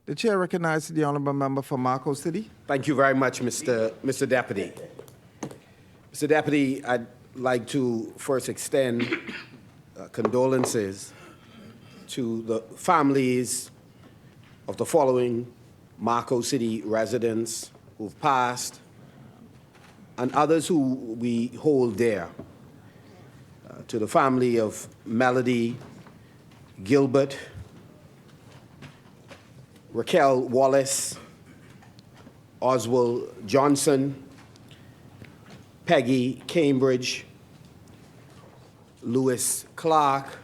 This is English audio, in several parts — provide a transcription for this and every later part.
The chair recognizes the honourable member for Marco City. Thank you very much, Mr. Deputy. Mr. Deputy, I'd like to first extend condolences to the families of the following Marco City residents who've passed and others who we hold dear. To the family of Melody Gilbert, Raquel Wallace, Oswald Johnson, Peggy Cambridge, Lewis Clark,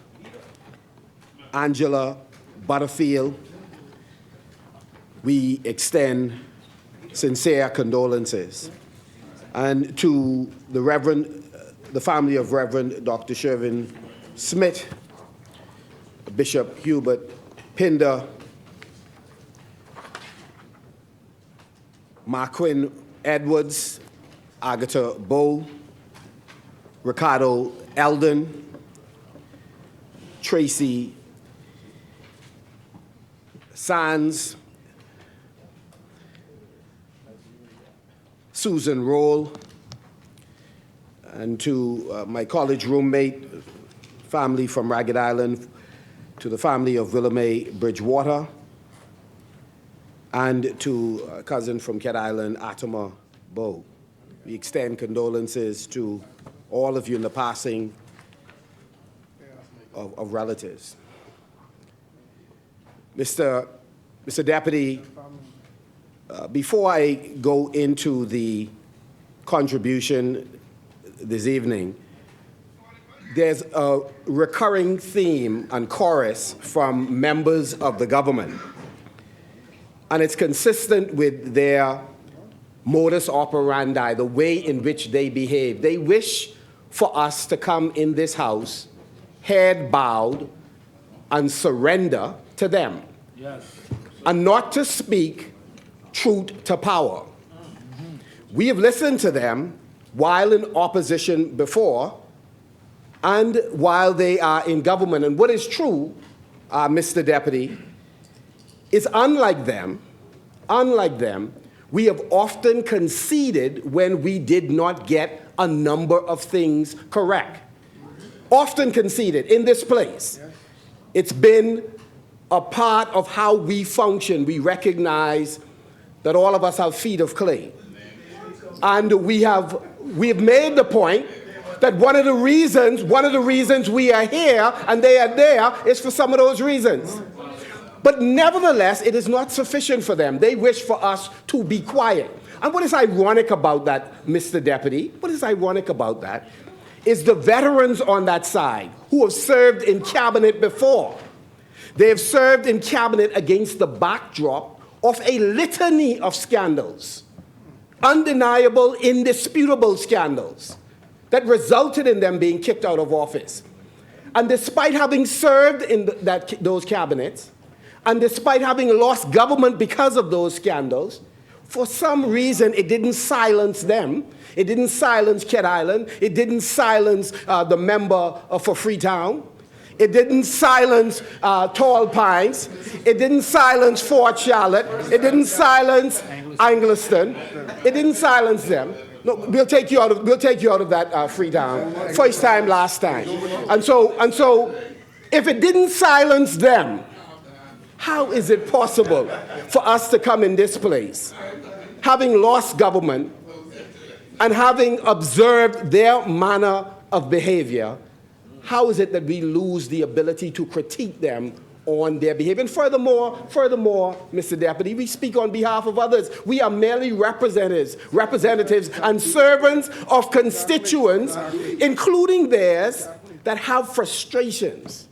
Angela Butterfield, we extend sincere condolences. And to the family of Reverend Dr. Shervin Smith, Bishop Hubert Pintard, Marquin Edwards, Agatha Bowe, Ricardo Eldon, Tracy Sands, Susan Roll, and to my college roommate, family from Ragged Island, to the family of Willamay Bridgewater, and to a cousin from Cat Island, Atama Bowe. We extend condolences to all of you in the passing of relatives. Mr. Deputy, before I go into the contribution this evening, there's a recurring theme and chorus from members of the government, and it's consistent with their modus operandi, the way in which they behave. They wish for us to come in this house, head bowed, and surrender to them. Yes. And not to speak truth to power. We have listened to them while in opposition before and while they are in government. And what is true, Mr. Deputy, is unlike them, we have often conceded when we did not get a number of things correct. Often conceded in this place. It's been a part of how we function. We recognize that all of us have feet of clay. And we have made the point that one of the reasons we are here and they are there is for some of those reasons. But nevertheless, it is not sufficient for them. They wish for us to be quiet. And what is ironic about that, Mr. Deputy, what is ironic about that is the veterans on that side who have served in cabinet before. They have served in cabinet against the backdrop of a litany of scandals, undeniable, indisputable scandals that resulted in them being kicked out of office. And despite having served in those cabinets, and despite having lost government because of those scandals, for some reason it didn't silence them. It didn't silence Cat Island. It didn't silence the member for Freetown. It didn't silence Tall Pines. It didn't silence Fort Charlotte. It didn't silence Angliston. It didn't silence them. No, we'll take you out of that Freetown. First time, last time. And so, if it didn't silence them, how is it possible for us to come in this place, having lost government and having observed their manner of behavior? How is it that we lose the ability to critique them on their behavior? And furthermore, Mr. Deputy, we speak on behalf of others. We are merely representatives and servants of constituents, including theirs, that have frustrations.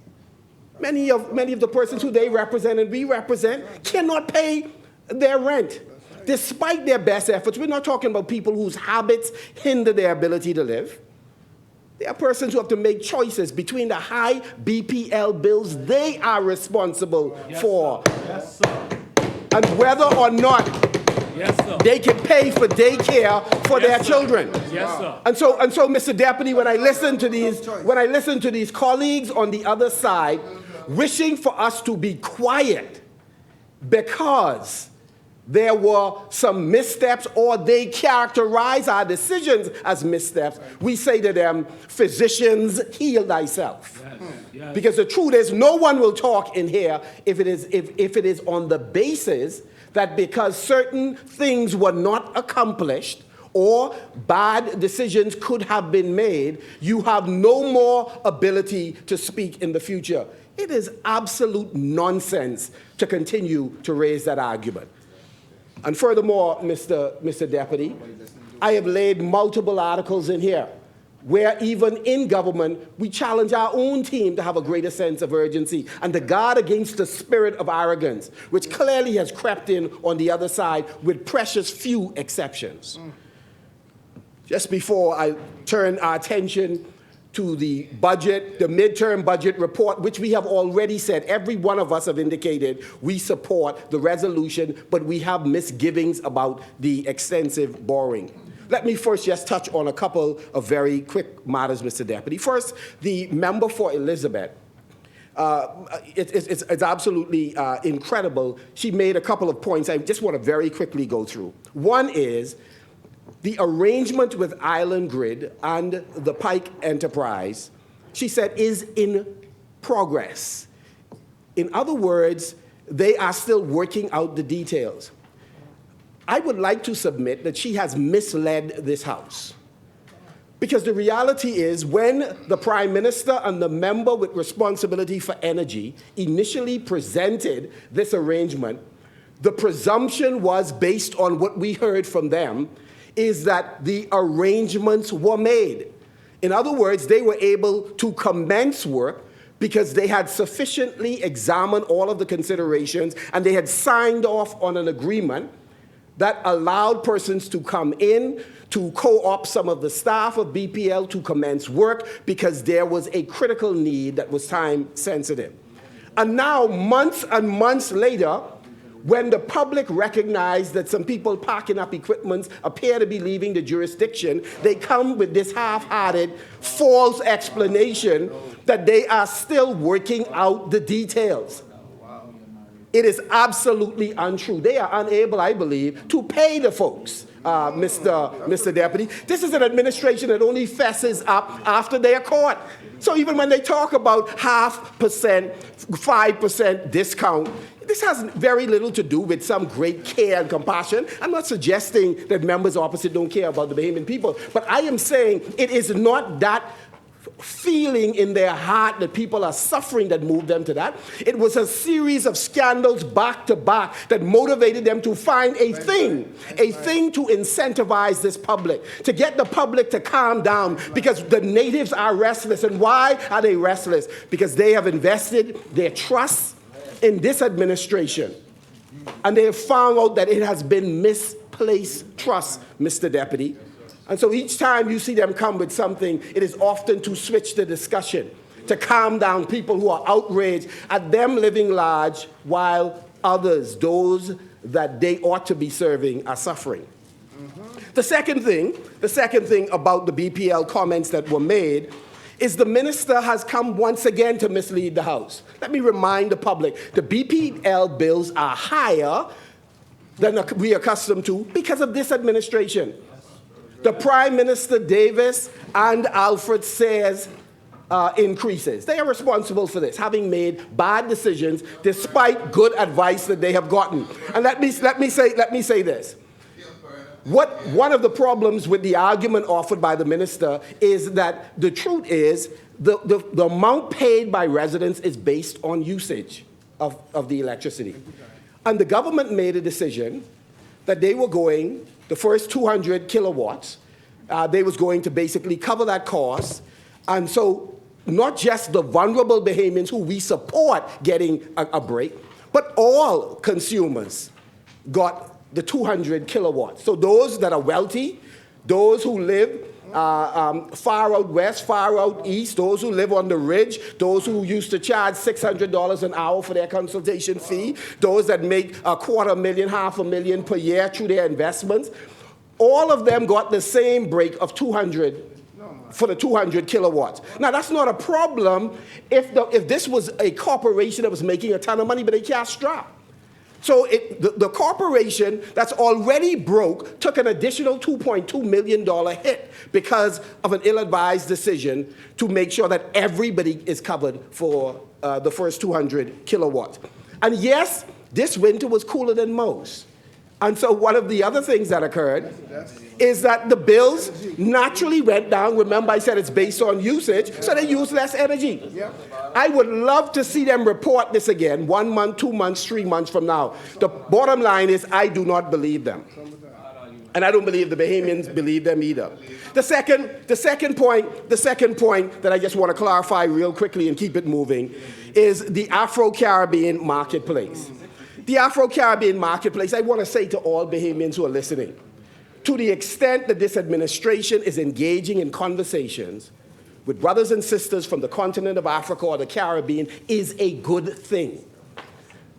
Many of the persons who they represent and we represent cannot pay their rent, despite their best efforts. We're not talking about people whose habits hinder their ability to live. There are persons who have to make choices between the high BPL bills they are responsible for, yes, sir. And whether or not they can pay for daycare for their children. Yes, sir. And so, Mr. Deputy, when I listen to these colleagues on the other side wishing for us to be quiet, because there were some missteps, or they characterize our decisions as missteps, we say to them, physicians, heal thyself. Yes. Because the truth is, no one will talk in here if it is on the basis that because certain things were not accomplished or bad decisions could have been made, you have no more ability to speak in the future. It is absolute nonsense to continue to raise that argument. And furthermore, Mr. Deputy, I have laid multiple articles in here where even in government, we challenge our own team to have a greater sense of urgency and to guard against the spirit of arrogance, which clearly has crept in on the other side with precious few exceptions. Just before I turn our attention to the budget, the midterm budget report, which we have already said, every one of us have indicated we support the resolution, but we have misgivings about the extensive borrowing. Let me first just touch on a couple of very quick matters, Mr. Deputy. First, the member for Elizabeth. It's absolutely incredible. She made a couple of points I just want to very quickly go through. One is the arrangement with Island Grid and the Pike Enterprise, she said, is in progress. In other words, they are still working out the details. I would like to submit that she has misled this House. Because the reality is, when the Prime Minister and the member with responsibility for energy initially presented this arrangement, the presumption was, based on what we heard from them, is that the arrangements were made. In other words, they were able to commence work because they had sufficiently examined all of the considerations and they had signed off on an agreement that allowed persons to come in, to co-opt some of the staff of BPL to commence work because there was a critical need that was time sensitive. And now, months and months later, when the public recognized that some people parking up equipment appear to be leaving the jurisdiction, they come with this half-hearted, false explanation that they are still working out the details. It is absolutely untrue. They are unable, I believe, to pay the folks, Mr. Deputy. This is an administration that only fesses up after they are caught. So even when they talk about 0.5%, 5% discount, this has very little to do with some great care and compassion. I'm not suggesting that members opposite don't care about the Bahamian people, but I am saying it is not that feeling in their heart that people are suffering that moved them to that. It was a series of scandals back to back that motivated them to find a thing to incentivize this public, to get the public to calm down, because the natives are restless. And why are they restless? Because they have invested their trust in this administration, and they have found out that it has been misplaced trust, Mr. Deputy. And so each time you see them come with something, it is often to switch the discussion, to calm down people who are outraged at them living large while others, those that they ought to be serving, are suffering. The second thing about the BPL comments that were made is the minister has come once again to mislead the House. Let me remind the public, the BPL bills are higher than we are accustomed to because of this administration. The Prime Minister Davis and Alfred Sayers increases. They are responsible for this, having made bad decisions despite good advice that they have gotten. And let me say this. One of the problems with the argument offered by the minister is that the truth is the amount paid by residents is based on usage of the electricity. And the government made a decision that they were going, the first 200 kilowatts, they was going to basically cover that cost. And so not just the vulnerable Bahamians who we support getting a break, but all consumers got the 200 kilowatts. So those that are wealthy, those who live far out west, far out east, those who live on the ridge, those who used to charge $600 an hour for their consultation fee, those that make $250,000, $500,000 per year through their investments, all of them got the same break of 200 for the 200 kilowatts. Now, that's not a problem if this was a corporation that was making a ton of money, but they can't strap. So the corporation that's already broke took an additional $2.2 million hit because of an ill-advised decision to make sure that everybody is covered for the first 200 kilowatts. And yes, this winter was cooler than most. And so one of the other things that occurred is that the bills naturally went down. Remember, I said it's based on usage, so they use less energy. I would love to see them report this again 1 month, 2 months, 3 months from now. The bottom line is I do not believe them. And I don't believe the Bahamians believe them either. The second point that I just want to clarify real quickly and keep it moving is the Afro-Caribbean marketplace. The Afro-Caribbean marketplace, I want to say to all Bahamians who are listening, to the extent that this administration is engaging in conversations with brothers and sisters from the continent of Africa or the Caribbean is a good thing.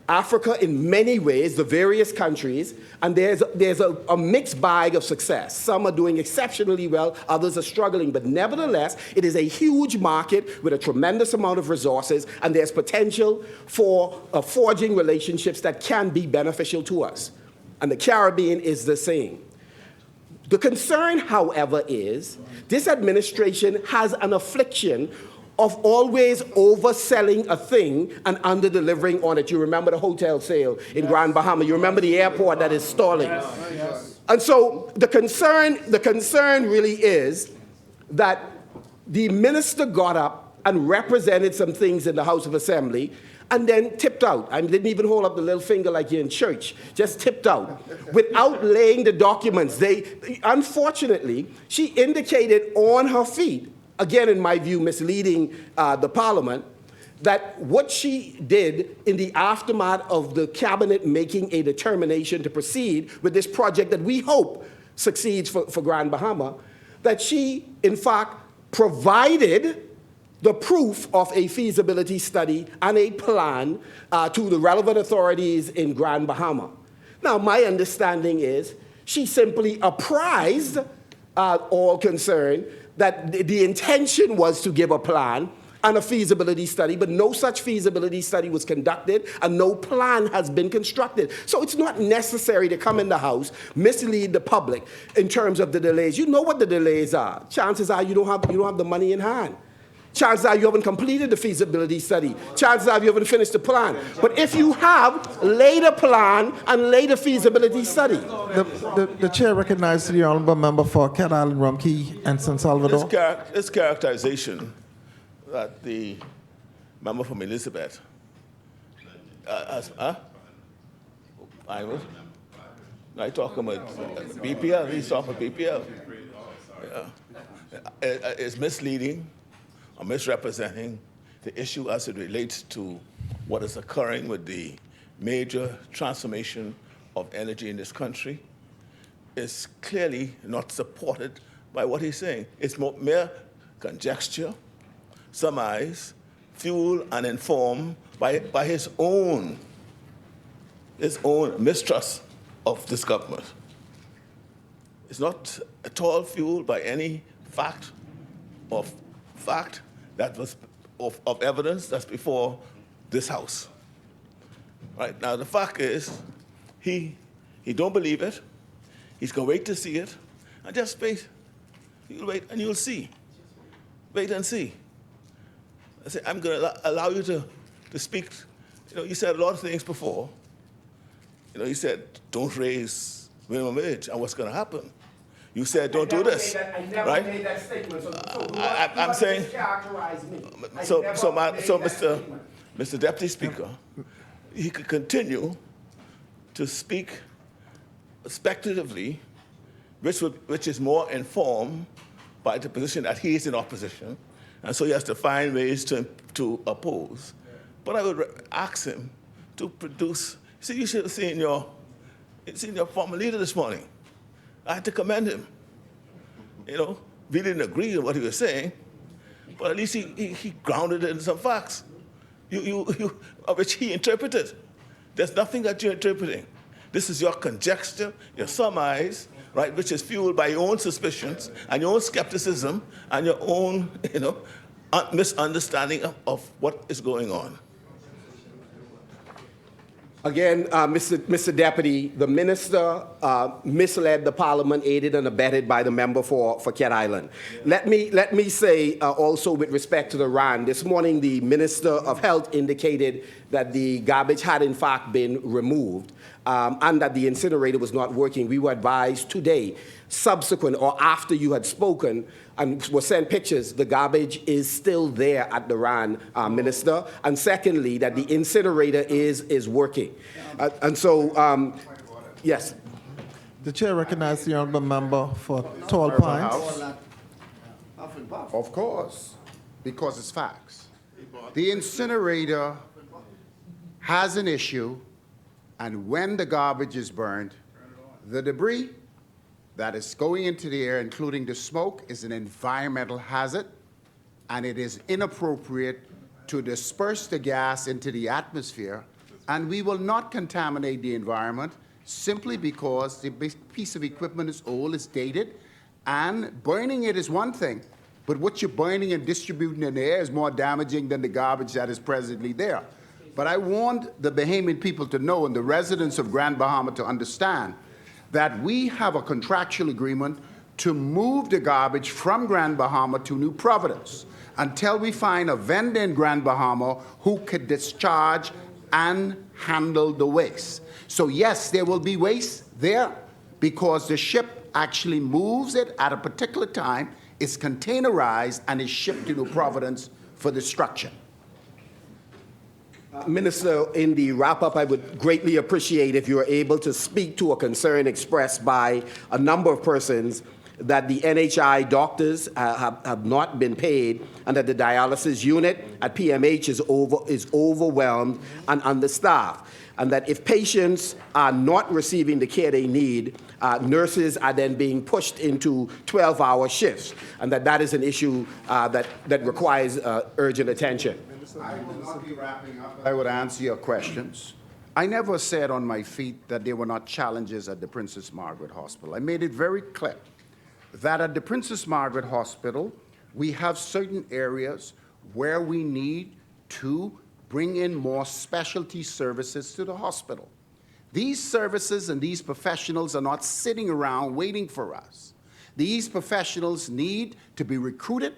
Africa, in many ways, the various countries, and there's a mixed bag of success. Some are doing exceptionally well, others are struggling, but nevertheless, it is a huge market with a tremendous amount of resources, and there's potential for forging relationships that can be beneficial to us. And the Caribbean is the same. The concern, however, is this administration has an affliction of always overselling a thing and under-delivering on it. You remember the hotel sale in Grand Bahama. You remember the airport that is stalling. And so the concern really is that the minister got up and represented some things in the House of Assembly and then tipped out. I didn't even hold up the little finger like you're in church, just tipped out without laying the documents. Unfortunately, she indicated on her feet, again, in my view, misleading the Parliament, that what she did in the aftermath of the cabinet making a determination to proceed with this project that we hope succeeds for Grand Bahama, that she, in fact, provided the proof of a feasibility study and a plan to the relevant authorities in Grand Bahama. Now, my understanding is she simply apprised all concerned that the intention was to give a plan and a feasibility study, but no such feasibility study was conducted and no plan has been constructed. So it's not necessary to come in the House, mislead the public in terms of the delays. You know what the delays are. Chances are you don't have the money in hand. Chances are you haven't completed the feasibility study. Chances are you haven't finished the plan. But if you have, lay the plan and lay the feasibility study. The chair recognizes the honourable member for Cat Island, Rumkey, and San Salvador. This characterization that the member from Elizabeth I talk about BPL, he's talking about BPL. It's misleading or misrepresenting the issue as it relates to what is occurring with the major transformation of energy in this country. Is clearly not supported by what he's saying. It's mere conjecture, surmise, fueled and informed by his own mistrust of this government. It's not at all fueled by any fact that was of evidence that's before this House. Right now, the fact is, he don't believe it. He's going to wait to see it, and just wait. You'll wait, and you'll see. Wait and see. I say, I'm going to allow you to speak. You said a lot of things before. You said, don't raise minimum wage, and what's going to happen? You said, don't do this. I never made that statement. I'm saying, so Mr. Deputy Speaker, he could continue to speak speculatively, which is more informed by the position that he is in opposition, and so he has to find ways to oppose. But I would ask him to produce. See, you should have seen your former leader this morning. I had to commend him. We didn't agree with what he was saying, but at least he grounded it in some facts, which he interpreted. There's nothing that you're interpreting. This is your conjecture, your surmise, right, which is fueled by your own suspicions and your own skepticism and your own, misunderstanding of what is going on. Again, Mr. Deputy, the minister misled the parliament, aided and abetted by the member for Cat Island. Let me say also with respect to the RAN, this morning the Minister of Health indicated that the garbage had in fact been removed and that the incinerator was not working. We were advised today, subsequent or after you had spoken, and were sent pictures, the garbage is still there at the RAN, Minister. And secondly, that the incinerator is working. And so, yes. The chair recognizes the honorable member for Tall Pines. Of course, because it's facts. The incinerator has an issue, and when the garbage is burned, the debris that is going into the air, including the smoke, is an environmental hazard, and it is inappropriate to disperse the gas into the atmosphere, and we will not contaminate the environment simply because the piece of equipment is old, it's dated, and burning it is one thing, but what you're burning and distributing in the air is more damaging than the garbage that is presently there. But I want the Bahamian people to know, and the residents of Grand Bahama to understand, that we have a contractual agreement to move the garbage from Grand Bahama to New Providence until we find a vendor in Grand Bahama who could discharge and handle the waste. So yes, there will be waste there because the ship actually moves it at a particular time, is containerized, and is shipped to New Providence for destruction. Minister, in the wrap-up, I would greatly appreciate if you were able to speak to a concern expressed by a number of persons that the NHI doctors have not been paid and that the dialysis unit at PMH is overwhelmed and understaffed, and that if patients are not receiving the care they need, nurses are then being pushed into 12-hour shifts, and that is an issue that requires urgent attention. I will not be wrapping up. I would answer your questions. I never said on my feet that there were not challenges at the Princess Margaret Hospital. I made it very clear that at the Princess Margaret Hospital, we have certain areas where we need to bring in more specialty services to the hospital. These services and these professionals are not sitting around waiting for us. These professionals need to be recruited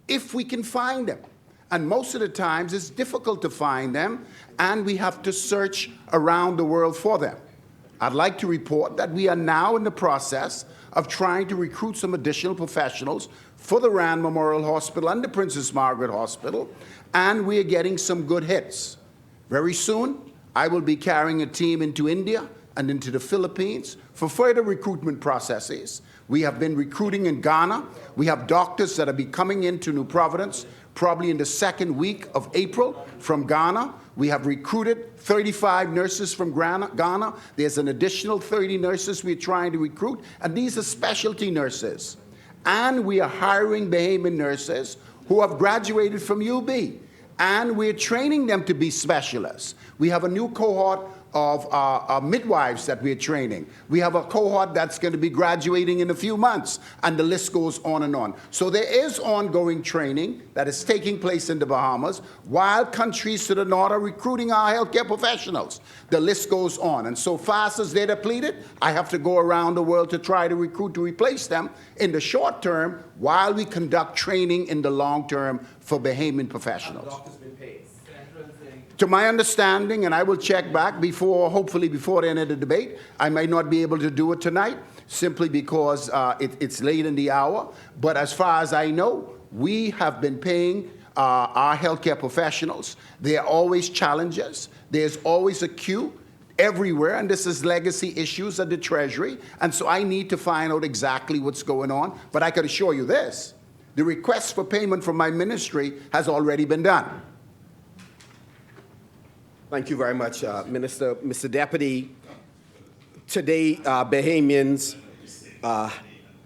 if we can find them. And most of the times, it's difficult to find them, and we have to search around the world for them. I'd like to report that we are now in the process of trying to recruit some additional professionals for the Rand Memorial Hospital and the Princess Margaret Hospital, and we are getting some good hits. Very soon, I will be carrying a team into India and into the Philippines for further recruitment processes. We have been recruiting in Ghana. We have doctors that will be coming into New Providence probably in the second week of April from Ghana. We have recruited 35 nurses from Ghana. There's an additional 30 nurses we're trying to recruit, and these are specialty nurses. And we are hiring Bahamian nurses who have graduated from UB, and we're training them to be specialists. We have a new cohort of midwives that we're training. We have a cohort that's going to be graduating in a few months, and the list goes on and on. So there is ongoing training that is taking place in the Bahamas, while countries to the north are recruiting our healthcare professionals. The list goes on, and so fast as they're depleted, I have to go around the world to try to recruit to replace them in the short term, while we conduct training in the long term for Bahamian professionals. To my understanding, and I will check back hopefully before the end of the debate, I might not be able to do it tonight, simply because it's late in the hour. But as far as I know, we have been paying our healthcare professionals. There are always challenges. There's always a queue everywhere, and this is legacy issues at the Treasury. And so I need to find out exactly what's going on. But I can assure you this, the request for payment from my ministry has already been done. Thank you very much, Minister. Mr. Deputy, today Bahamians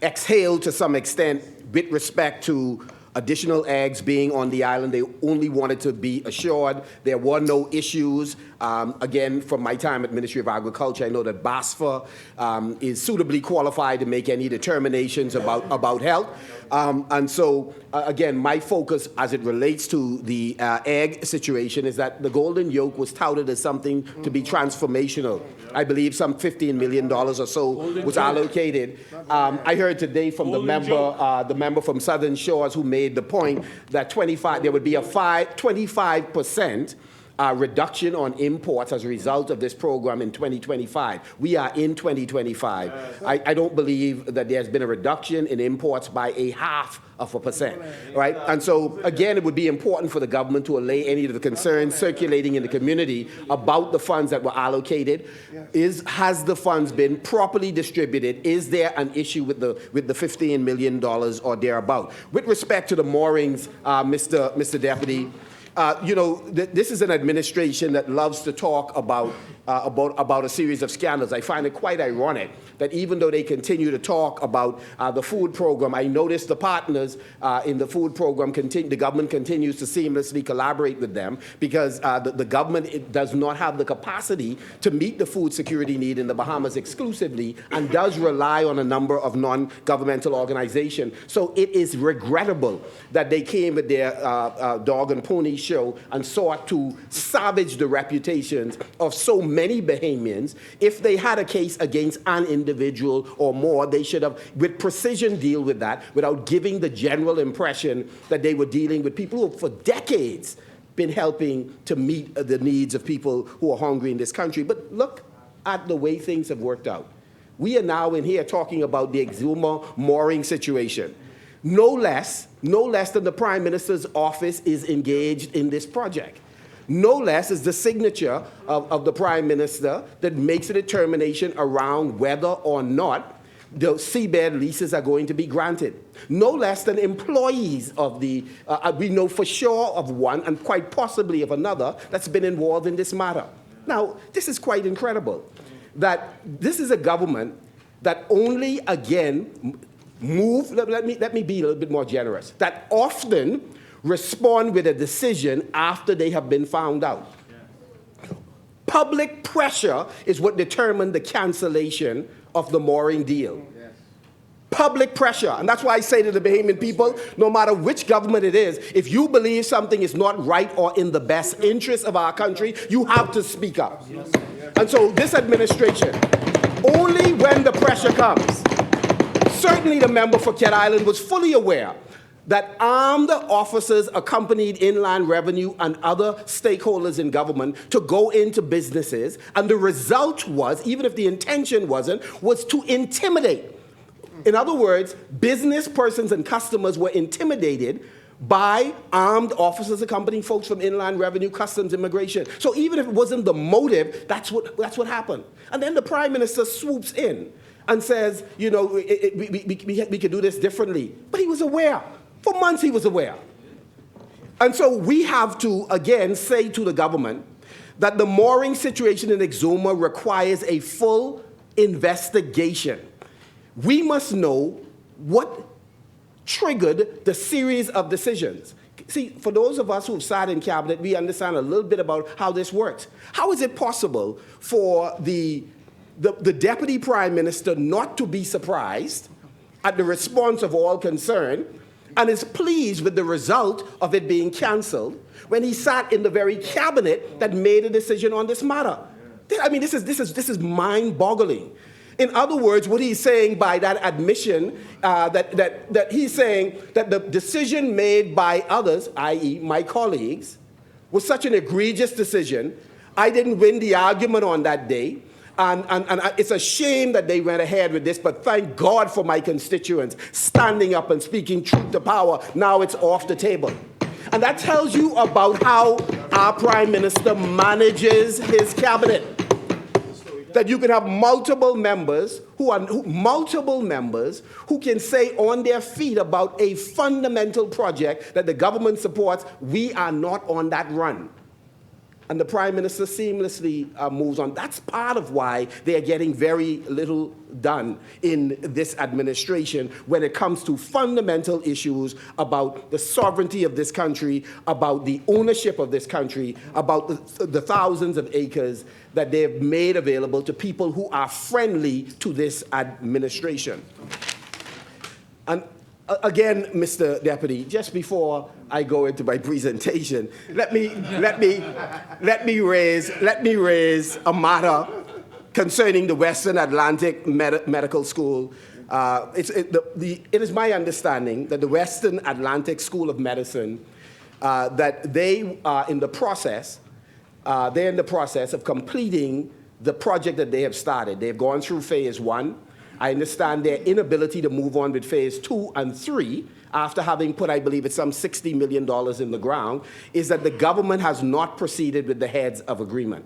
exhaled to some extent with respect to additional eggs being on the island. They only wanted to be assured there were no issues Again, from my time at Ministry of Agriculture, I know that BASFA is suitably qualified to make any determinations about health. And so, again, my focus as it relates to the egg situation is that the golden yolk was touted as something to be transformational. I believe some $15 million or so was allocated. I heard today from the member from Southern Shores who made the point that there would be a 25% reduction on imports as a result of this program in 2025. We are in 2025. I don't believe that there's been a reduction in imports by 0.5%, right? And so, again, it would be important for the government to allay any of the concerns circulating in the community about the funds that were allocated. Has the funds been properly distributed? Is there an issue with the $15 million or thereabout? With respect to the moorings, Mr. Deputy, this is an administration that loves to talk about a series of scandals. I find it quite ironic that even though they continue to talk about the food program, I notice the partners in the food program, the government continues to seamlessly collaborate with them because the government does not have the capacity to meet the food security need in the Bahamas exclusively and does rely on a number of non-governmental organizations. So it is regrettable that they came with their dog and pony show and sought to savage the reputations of so many Bahamians. If they had a case against an individual or more, they should have, with precision, deal with that without giving the general impression that they were dealing with people who for decades been helping to meet the needs of people who are hungry in this country. But look at the way things have worked out. We are now in here talking about the Exuma mooring situation. No less than the Prime Minister's office is engaged in this project. No less is the signature of the Prime Minister that makes a determination around whether or not the seabed leases are going to be granted. No less than employees of the, we know for sure of one and quite possibly of another that's been involved in this matter. Now, this is quite incredible, that this is a government that only, again, let me be a little bit more generous, that often respond with a decision after they have been found out. Yeah. Public pressure is what determined the cancellation of the mooring deal. Yes. Public pressure. And that's why I say to the Bahamian people, no matter which government it is, if you believe something is not right or in the best interest of our country, you have to speak up. Yes. And so this administration, only when the pressure comes, certainly the member for Cat Island was fully aware that armed officers accompanied Inland Revenue and other stakeholders in government to go into businesses, and the result was, even if the intention wasn't, was to intimidate. In other words, business persons and customers were intimidated by armed officers accompanying folks from Inland Revenue, Customs, Immigration. So even if it wasn't the motive, that's what happened. And then the Prime Minister swoops in and says, we could do this differently. But he was aware. For months he was aware. And so we have to, again, say to the government that the mooring situation in Exuma requires a full investigation. We must know what triggered the series of decisions. See, for those of us who've sat in cabinet, we understand a little bit about how this works. How is it possible for the Deputy Prime Minister not to be surprised at the response of all concerned and is pleased with the result of it being canceled when he sat in the very cabinet that made a decision on this matter? I mean, this is mind-boggling. In other words, what he's saying by that admission, that he's saying that the decision made by others, i.e. my colleagues, was such an egregious decision. I didn't win the argument on that day. And it's a shame that they went ahead with this, but thank God for my constituents standing up and speaking truth to power. Now it's off the table. And that tells you about how our Prime Minister manages his cabinet. That you can have multiple members who can say on their feet about a fundamental project that the government supports, we are not on that run. and the Prime Minister seamlessly moves on. That's part of why they are getting very little done in this administration when it comes to fundamental issues about the sovereignty of this country, about the ownership of this country, about the thousands of acres that they've made available to people who are friendly to this administration. And again, Mr. Deputy, just before I go into my presentation, let me raise a matter concerning the Western Atlantic Medical School. It is my understanding that the Western Atlantic School of Medicine, that they are in the process. They're in the process of completing the project that they have started. They've gone through phase 1. I understand their inability to move on with phase 2 and 3, after having put, I believe it's some $60 million in the ground, is that the government has not proceeded with the heads of agreement.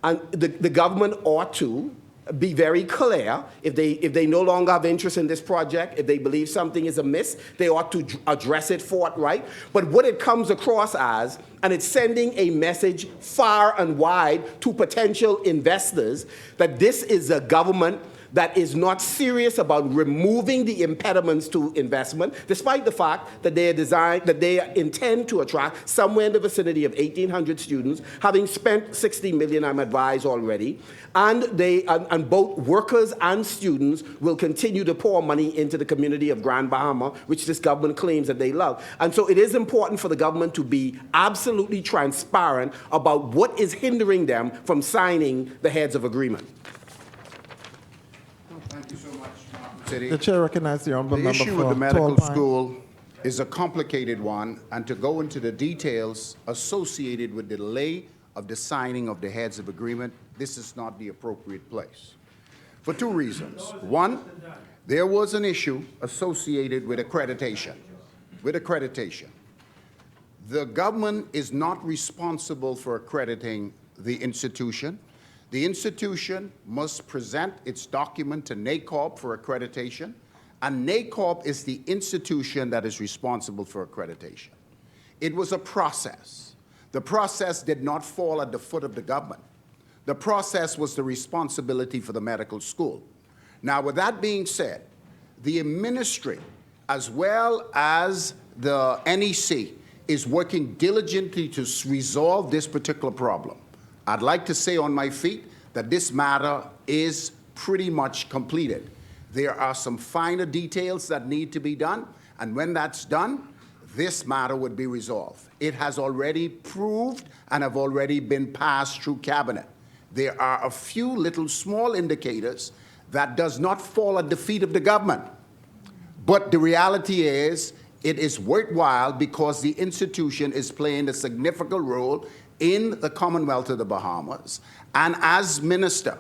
And the government ought to be very clear. If they no longer have interest in this project, if they believe something is amiss, they ought to address it forthright. But what it comes across as, and it's sending a message far and wide to potential investors, that this is a government that is not serious about removing the impediments to investment, despite the fact that they intend to attract somewhere in the vicinity of 1,800 students, having spent $60 million, I'm advised already, and both workers and students will continue to pour money into the community of Grand Bahama, which this government claims that they love. And so it is important for the government to be absolutely transparent about what is hindering them from signing the heads of agreement. Thank you so much, City. The chair recognizes the honourable The member issue for with the medical Tall Pine. school is a complicated one, and to go into the details associated with the delay of the signing of the heads of agreement, this is not the appropriate place. For two reasons. One, there was an issue associated with accreditation. The government is not responsible for accrediting the institution. The institution must present its document to NACORP for accreditation, and NACORP is the institution that is responsible for accreditation. It was a process. The process did not fall at the foot of the government. The process was the responsibility for the medical school. Now, with that being said, the ministry, as well as the NEC, is working diligently to resolve this particular problem. I'd like to say on my feet that this matter is pretty much completed. There are some finer details that need to be done, and when that's done, this matter would be resolved. It has already proved and have already been passed through cabinet. There are a few little small indicators that does not fall at the feet of the government. But the reality is, it is worthwhile because the institution is playing a significant role in the Commonwealth of the Bahamas. And as minister,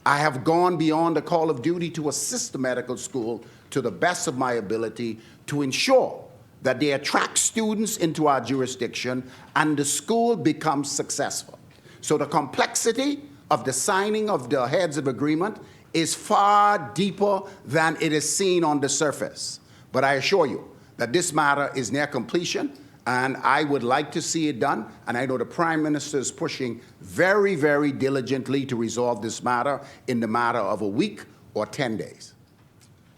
I have gone beyond the call of duty to assist the medical school to the best of my ability to ensure that they attract students into our jurisdiction and the school becomes successful. So the complexity of the signing of the heads of agreement is far deeper than it is seen on the surface. But I assure you that this matter is near completion, and I would like to see it done, and I know the Prime Minister is pushing very, very diligently to resolve this matter in the matter of a week or 10 days.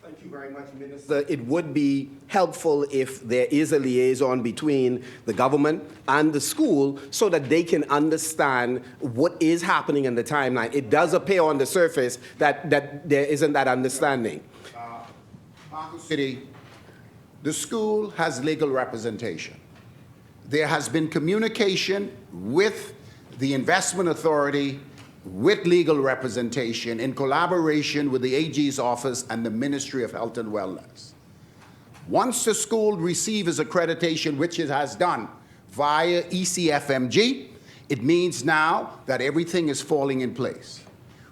Thank you very much, Minister. It would be helpful if there is a liaison between the government and the school so that they can understand what is happening in the timeline. It does appear on the surface that there isn't that understanding. Marco City, the school has legal representation. There has been communication with the investment authority, with legal representation in collaboration with the AG's office and the Ministry of Health and Wellness. Once the school receives accreditation, which it has done via ECFMG, it means now that everything is falling in place.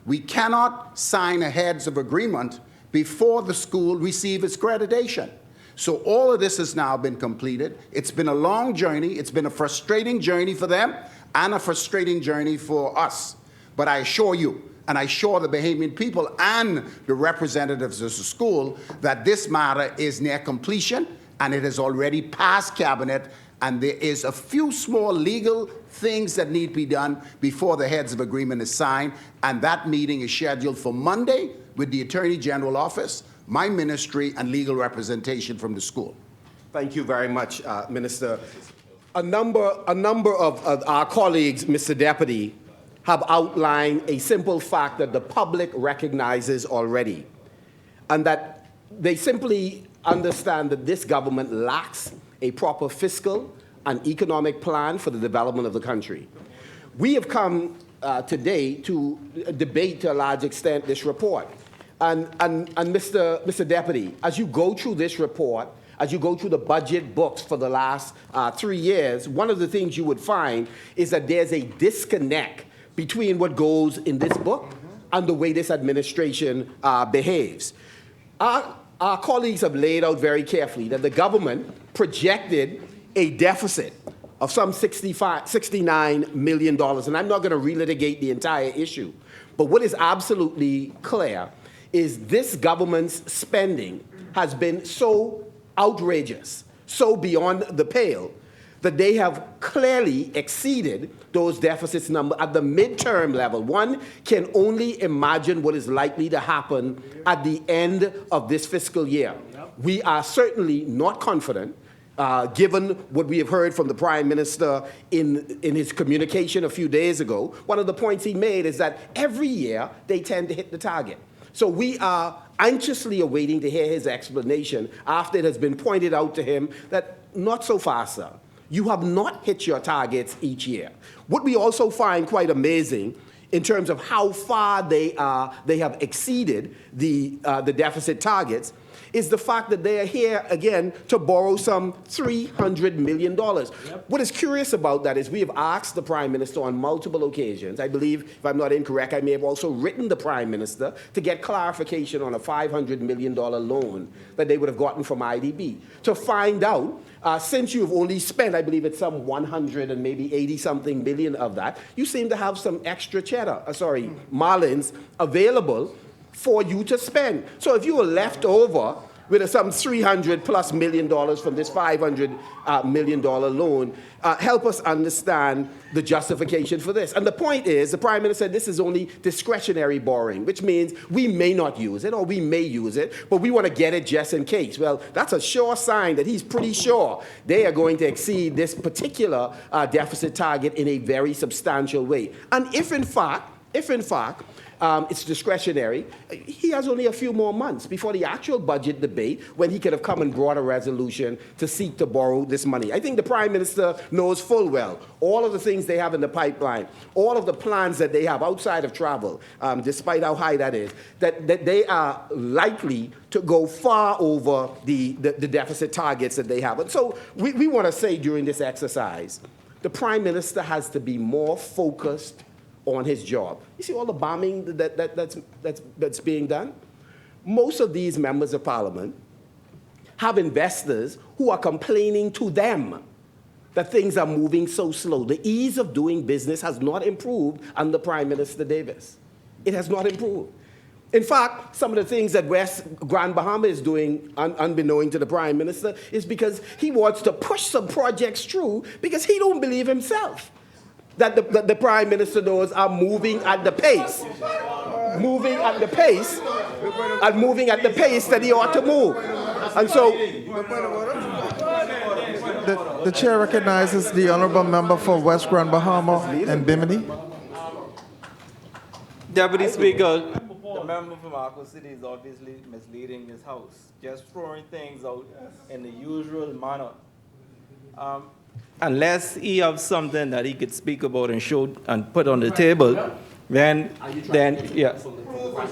We cannot sign a heads of agreement before the school receives its accreditation. So all of this has now been completed. It's been a long journey. It's been a frustrating journey for them and a frustrating journey for us. But I assure you, and I assure the Bahamian people and the representatives of the school that this matter is near completion and it has already passed cabinet, and there is a few small legal things that need to be done before the heads of agreement is signed, and that meeting is scheduled for Monday with the Attorney General office, my ministry, and legal representation from the school. Thank you very much, Minister. A number of our colleagues, Mr. Deputy, have outlined a simple fact that the public recognizes already, and that they simply understand that this government lacks a proper fiscal and economic plan for the development of the country. We have come today to debate to a large extent this report. And Mr. Deputy, as you go through this report, as you go through the budget books for the last 3 years, one of the things you would find is that there's a disconnect between what goes in this book and the way this administration behaves. Our colleagues have laid out very carefully that the government projected a deficit of some $69 million. And I'm not going to relitigate the entire issue. But what is absolutely clear is this government's spending has been so outrageous, so beyond the pale, that they have clearly exceeded those deficits number at the midterm level. One can only imagine what is likely to happen at the end of this fiscal year. We are certainly not confident, given what we have heard from the Prime Minister in his communication a few days ago. One of the points he made is that every year they tend to hit the target. So we are anxiously awaiting to hear his explanation after it has been pointed out to him that not so fast, sir. You have not hit your targets each year. What we also find quite amazing in terms of how far they have exceeded the deficit targets is the fact that they are here again to borrow some $300 million. What is curious about that is we have asked the Prime Minister on multiple occasions. I believe, if I'm not incorrect, I may have also written the Prime Minister to get clarification on a $500 million loan that they would have gotten from IDB to find out. Since you've only spent, I believe it's some 100 and maybe 80-something million of that, you seem to have some extra marlins available for you to spend. So if you were left over with some $300+ million from this $500 million loan, help us understand the justification for this. And the point is, the Prime Minister said this is only discretionary borrowing, which means we may not use it or we may use it, but we want to get it just in case. Well, that's a sure sign that he's pretty sure they are going to exceed this particular deficit target in a very substantial way. And if in fact, it's discretionary, he has only a few more months before the actual budget debate when he could have come and brought a resolution to seek to borrow this money. I think the Prime Minister knows full well all of the things they have in the pipeline, all of the plans that they have outside of travel, despite how high that is, that they are likely to go far over the deficit targets that they have. And so we want to say during this exercise, the Prime Minister has to be more focused on his job. You see all the bombing that's being done? Most of these members of parliament have investors who are complaining to them that things are moving so slow. The ease of doing business has not improved under Prime Minister Davis. It has not improved. In fact, some of the things that West Grand Bahama is doing, unbeknown to the Prime Minister, is because he wants to push some projects through because he don't believe himself that the Prime Minister knows are moving at the pace that he ought to move. And so The chair recognizes the honorable member for West Grand Bahama and Bimini. Deputy Speaker, the member from Marco City is obviously misleading this House, just throwing things out in the usual manner. Unless he has something that he could speak about and show and put on the table, then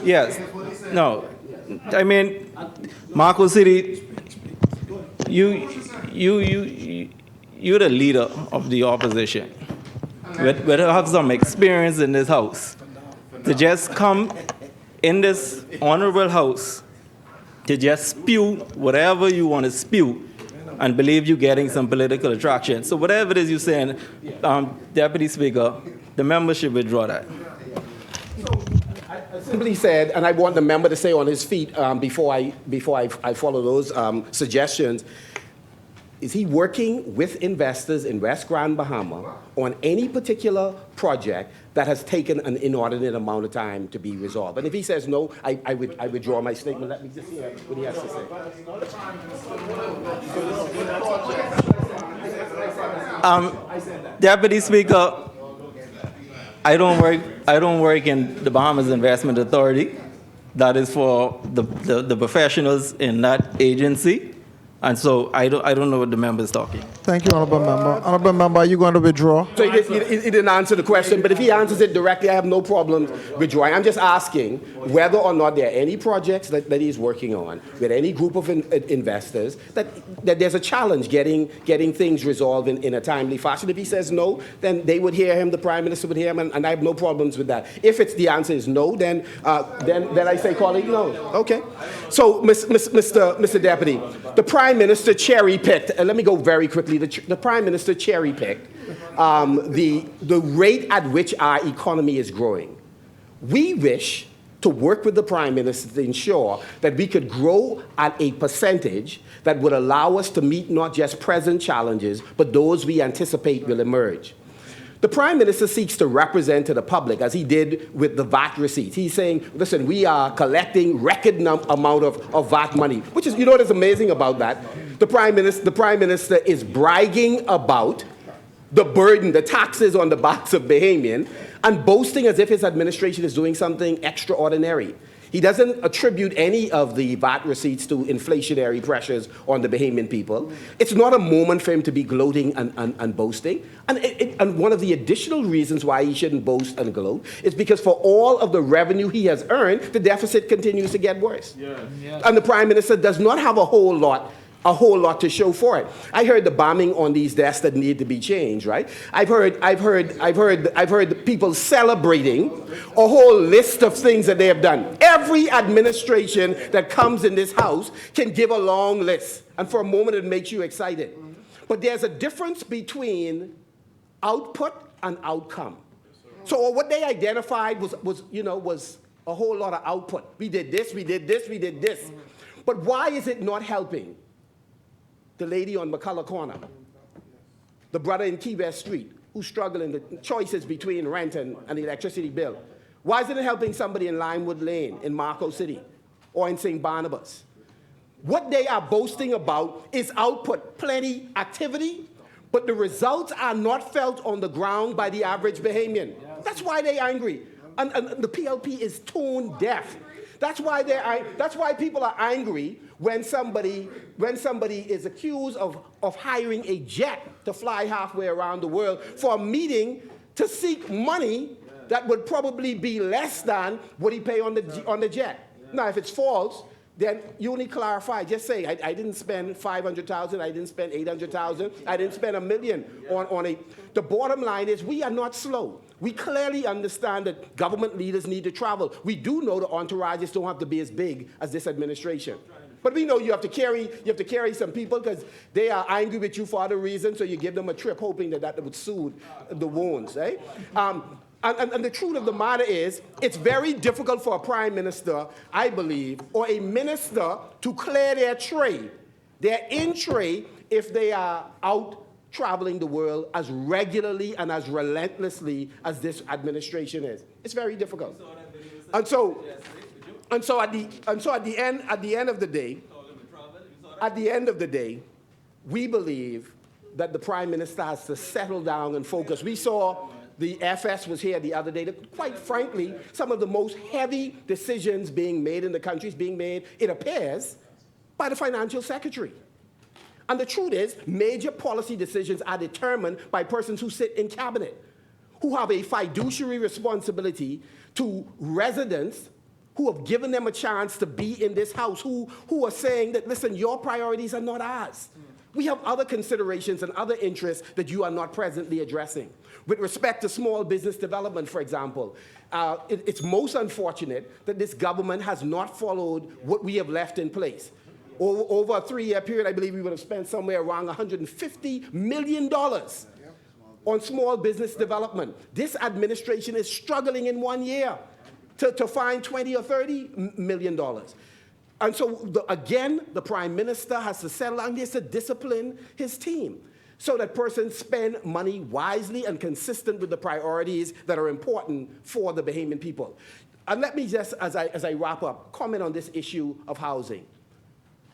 yes. No, I mean, Marco City, you're the leader of the opposition. We have some experience in this House. To just come in this honorable House, to just spew whatever you want to spew, and believe you're getting some political attraction. So whatever it is you're saying, Deputy Speaker, the member should withdraw that. I simply said, and I want the member to stay on his feet before I follow those suggestions. is he working with investors in West Grand Bahama on any particular project that has taken an inordinate amount of time to be resolved? And if he says no, I withdraw my statement. Let me just hear what he has to say. Deputy Speaker, I don't work in the Bahamas Investment Authority. That is for the professionals in that agency. And so I don't know what the member is talking. Thank you, Honorable Member. Honorable Member, are you going to withdraw? So he didn't answer the question, but if he answers it directly, I have no problem withdrawing. I'm just asking whether or not there are any projects that he's working on with any group of investors that there's a challenge getting things resolved in a timely fashion. If he says no, then they would hear him, the Prime Minister would hear him, and I have no problems with that. If the answer is no, then I say, colleague, no. Okay. So, Mr. Deputy, the Prime Minister cherry-picked, and let me go very quickly, the Prime Minister cherry-picked the rate at which our economy is growing. We wish to work with the Prime Minister to ensure that we could grow at a percentage that would allow us to meet not just present challenges, but those we anticipate will emerge. The Prime Minister seeks to represent to the public, as he did with the VAT receipts. He's saying, listen, we are collecting record amount of VAT money, which is, you know what is amazing about that? The Prime Minister is bragging about the burden, the taxes on the backs of Bahamian, and boasting as if his administration is doing something extraordinary. He doesn't attribute any of the VAT receipts to inflationary pressures on the Bahamian people. It's not a moment for him to be gloating and boasting. And one of the additional reasons why he shouldn't boast and gloat is because for all of the revenue he has earned, the deficit continues to get worse. And the Prime Minister does not have a whole lot to show for it. I heard the bombing on these desks that need to be changed, right? I've heard people celebrating a whole list of things that they have done. Every administration that comes in this house can give a long list, and for a moment it makes you excited. But there's a difference between output and outcome. So what they identified was a whole lot of output. We did this, we did this, we did this. But why is it not helping the lady on McCullough Corner, the brother in Key West Street, who's struggling the choices between rent and the electricity bill? Why isn't it helping somebody in Limewood Lane, in Marco City, or in St. Barnabas? What they are boasting about is output, plenty activity, but the results are not felt on the ground by the average Bahamian. That's why they're angry. And the PLP is tone deaf. That's why people are angry when somebody is accused of hiring a jet to fly halfway around the world for a meeting to seek money that would probably be less than what he pay on the jet. Now, if it's false, then you only clarify. Just say, I didn't spend $500,000, I didn't spend $800,000, I didn't spend $1 million on a. The bottom line is we are not slow. We clearly understand that government leaders need to travel. We do know the entourages don't have to be as big as this administration. But we know you have to carry some people because they are angry with you for other reasons, so you give them a trip hoping that would soothe the wounds, eh? And the truth of the matter is, it's very difficult for a prime minister, I believe, or a minister to clear their tray, their in-tray, if they are out traveling the world as regularly and as relentlessly as this administration is. It's very difficult. And so at the end of the day, we believe that the Prime Minister has to settle down and focus. We saw the FS was here the other day. Quite frankly, some of the most heavy decisions being made in the country is being made, it appears, by the Financial Secretary. And the truth is, major policy decisions are determined by persons who sit in cabinet, who have a fiduciary responsibility to residents who have given them a chance to be in this house, who are saying that, listen, your priorities are not ours. We have other considerations and other interests that you are not presently addressing. With respect to small business development, for example, it's most unfortunate that this government has not followed what we have left in place. Over a 3-year period, I believe we would have spent somewhere around $150 million on small business development. This administration is struggling in 1 year to find $20 or $30 million. And so, again, the Prime Minister has to settle and he has to discipline his team so that persons spend money wisely and consistent with the priorities that are important for the Bahamian people. And let me just, as I wrap up, comment on this issue of housing.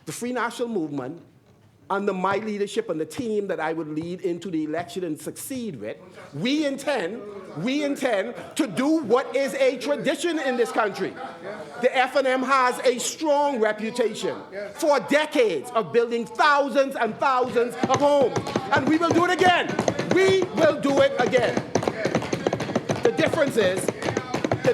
The Free National Movement, under my leadership and the team that I would lead into the election and succeed with, we intend to do what is a tradition in this country. The F&M has a strong reputation for decades of building thousands and thousands of homes. And we will do it again. We will do it again. The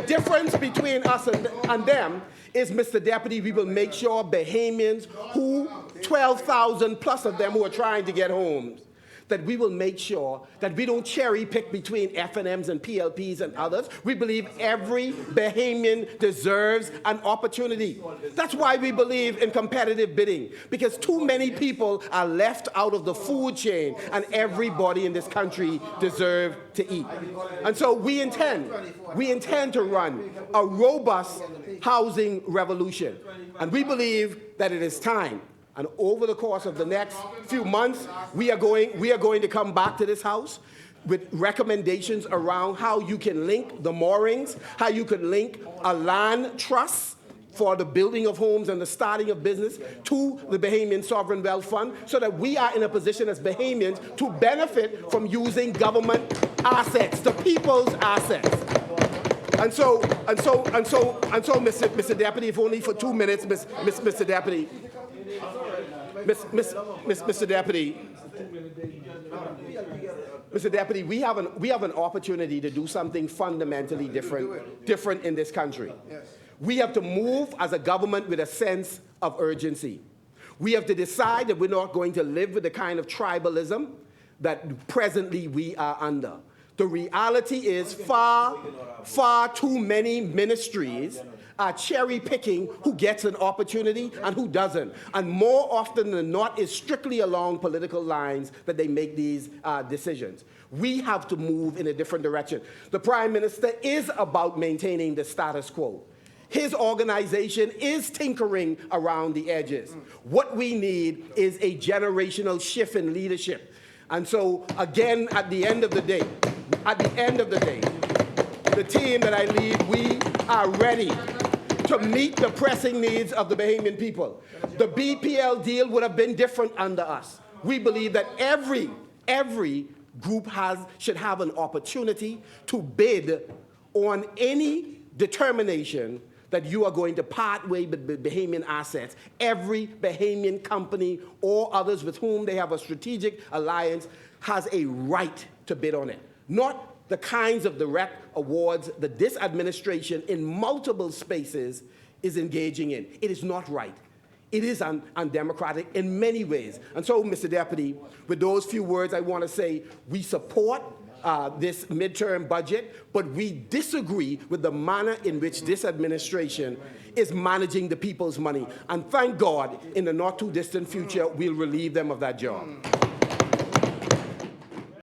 difference between us and them is, Mr. Deputy, we will make sure Bahamians who, 12,000 plus of them who are trying to get homes, that we will make sure that we don't cherry pick between F&Ms and PLPs and others. We believe every Bahamian deserves an opportunity. That's why we believe in competitive bidding, because too many people are left out of the food chain, and everybody in this country deserves to eat. And so we intend to run a robust housing revolution. And we believe that it is time. And over the course of the next few months, we are going to come back to this House with recommendations around how you can link the moorings, how you could link a land trust for the building of homes and the starting of business to the Bahamian Sovereign Wealth Fund, so that we are in a position as Bahamians to benefit from using government assets, the people's assets. And so, Mr. Deputy, if only for 2 minutes, Mr. Deputy. Mr. Deputy, we have an opportunity to do something fundamentally different in this country. We have to move as a government with a sense of urgency. We have to decide that we're not going to live with the kind of tribalism that presently we are under. The reality is far too many ministries are cherry picking who gets an opportunity and who doesn't. And more often than not, it's strictly along political lines that they make these decisions. We have to move in a different direction. The Prime Minister is about maintaining the status quo. His organization is tinkering around the edges. What we need is a generational shift in leadership. And so, again, at the end of the day, the team that I lead, we are ready to meet the pressing needs of the Bahamian people. The BPL deal would have been different under us. We believe that every group should have an opportunity to bid on any determination that you are going to part way with Bahamian assets. Every Bahamian company or others with whom they have a strategic alliance has a right to bid on it. Not the kinds of direct awards that this administration in multiple spaces is engaging in. It is not right. It is undemocratic in many ways. And so, Mr. Deputy, with those few words, I want to say we support this midterm budget, but we disagree with the manner in which this administration is managing the people's money. And thank God, in the not too distant future, we'll relieve them of that job.